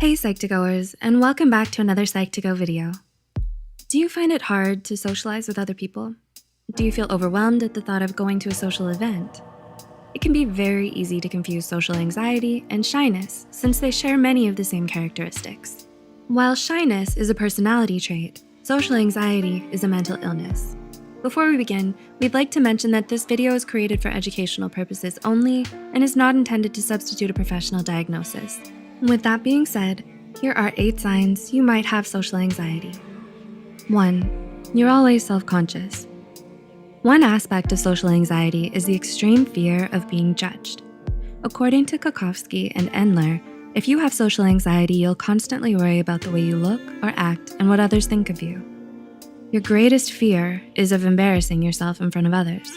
Hey Psych2Goers, and welcome back to another Psych2Go video. Do you find it hard to socialize with other people? Do you feel overwhelmed at the thought of going to a social event? It can be very easy to confuse social anxiety and shyness since they share many of the same characteristics. While shyness is a personality trait, social anxiety is a mental illness. Before we begin, we'd like to mention that this video is created for educational purposes only and is not intended to substitute a professional diagnosis. With that being said, here are 8 signs you might have social anxiety. 1. You're always self-conscious. One aspect of social anxiety is the extreme fear of being judged. According to Kakowski and Endler, if you have social anxiety, you'll constantly worry about the way you look or act and what others think of you. Your greatest fear is of embarrassing yourself in front of others.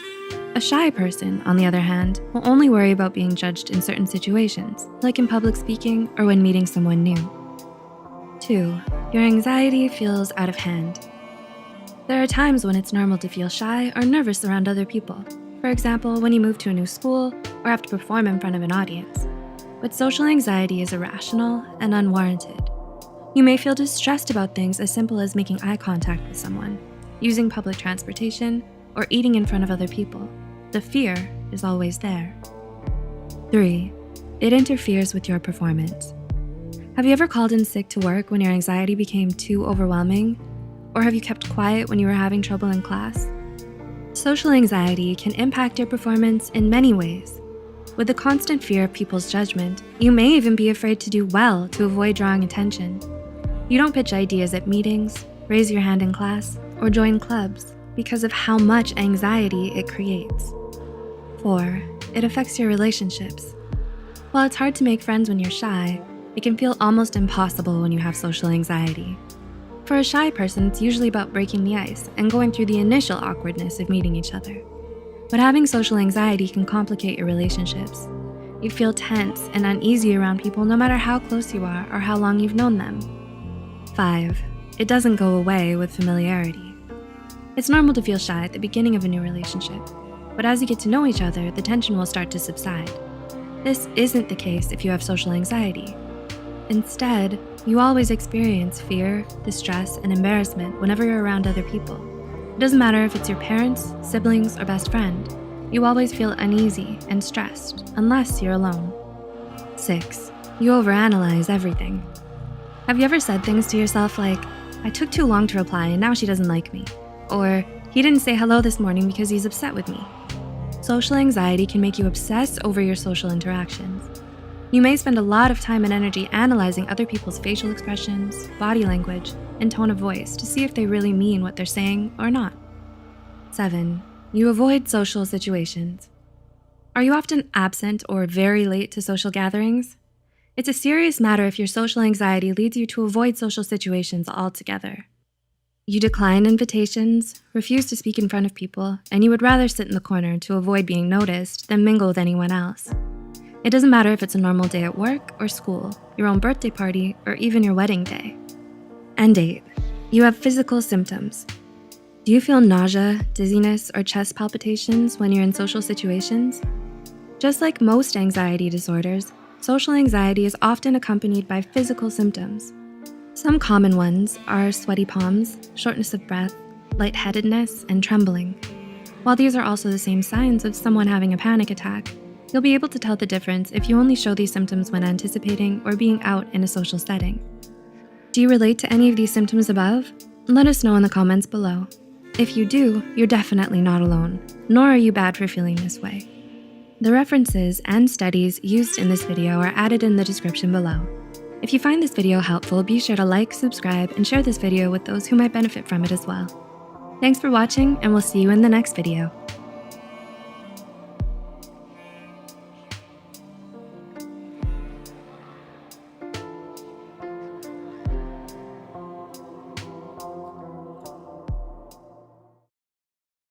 A shy person, on the other hand, will only worry about being judged in certain situations, like in public speaking or when meeting someone new. 2. Your anxiety feels out of hand. There are times when it's normal to feel shy or nervous around other people. For example, when you move to a new school or have to perform in front of an audience. But social anxiety is irrational and unwarranted. You may feel distressed about things as simple as making eye contact with someone, using public transportation, or eating in front of other people. The fear is always there. 3. It interferes with your performance. Have you ever called in sick to work when your anxiety became too overwhelming? Or have you kept quiet when you were having trouble in class? Social anxiety can impact your performance in many ways. With the constant fear of people's judgment, you may even be afraid to do well to avoid drawing attention. You don't pitch ideas at meetings, raise your hand in class, or join clubs because of how much anxiety it creates. 4. It affects your relationships. While it's hard to make friends when you're shy, it can feel almost impossible when you have social anxiety. For a shy person, it's usually about breaking the ice and going through the initial awkwardness of meeting each other. But having social anxiety can complicate your relationships. You feel tense and uneasy around people no matter how close you are or how long you've known them. 5. It doesn't go away with familiarity. It's normal to feel shy at the beginning of a new relationship, but as you get to know each other, the tension will start to subside. This isn't the case if you have social anxiety. Instead, you always experience fear, distress, and embarrassment whenever you're around other people. It doesn't matter if it's your parents, siblings, or best friend. You always feel uneasy and stressed unless you're alone. 6. You overanalyze everything. Have you ever said things to yourself like, I took too long to reply and now she doesn't like me? Or, he didn't say hello this morning because he's upset with me. Social anxiety can make you obsess over your social interactions. You may spend a lot of time and energy analyzing other people's facial expressions, body language, and tone of voice to see if they really mean what they're saying or not. 7. You avoid social situations. Are you often absent or very late to social gatherings? It's a serious matter if your social anxiety leads you to avoid social situations altogether. You decline invitations, refuse to speak in front of people, and you would rather sit in the corner to avoid being noticed than mingle with anyone else. It doesn't matter if it's a normal day at work or school, your own birthday party, or even your wedding day. And 8. You have physical symptoms. Do you feel nausea, dizziness, or chest palpitations when you're in social situations? Just like most anxiety disorders, social anxiety is often accompanied by physical symptoms. Some common ones are sweaty palms, shortness of breath, lightheadedness, and trembling. While these are also the same signs of someone having a panic attack, you'll be able to tell the difference if you only show these symptoms when anticipating or being out in a social setting. Do you relate to any of these symptoms above? Let us know in the comments below. If you do, you're definitely not alone, nor are you bad for feeling this way. The references and studies used in this video are added in the description below. If you find this video helpful, be sure to like, subscribe, and share this video with those who might benefit from it as well. Thanks for watching, and we'll see you in the next video.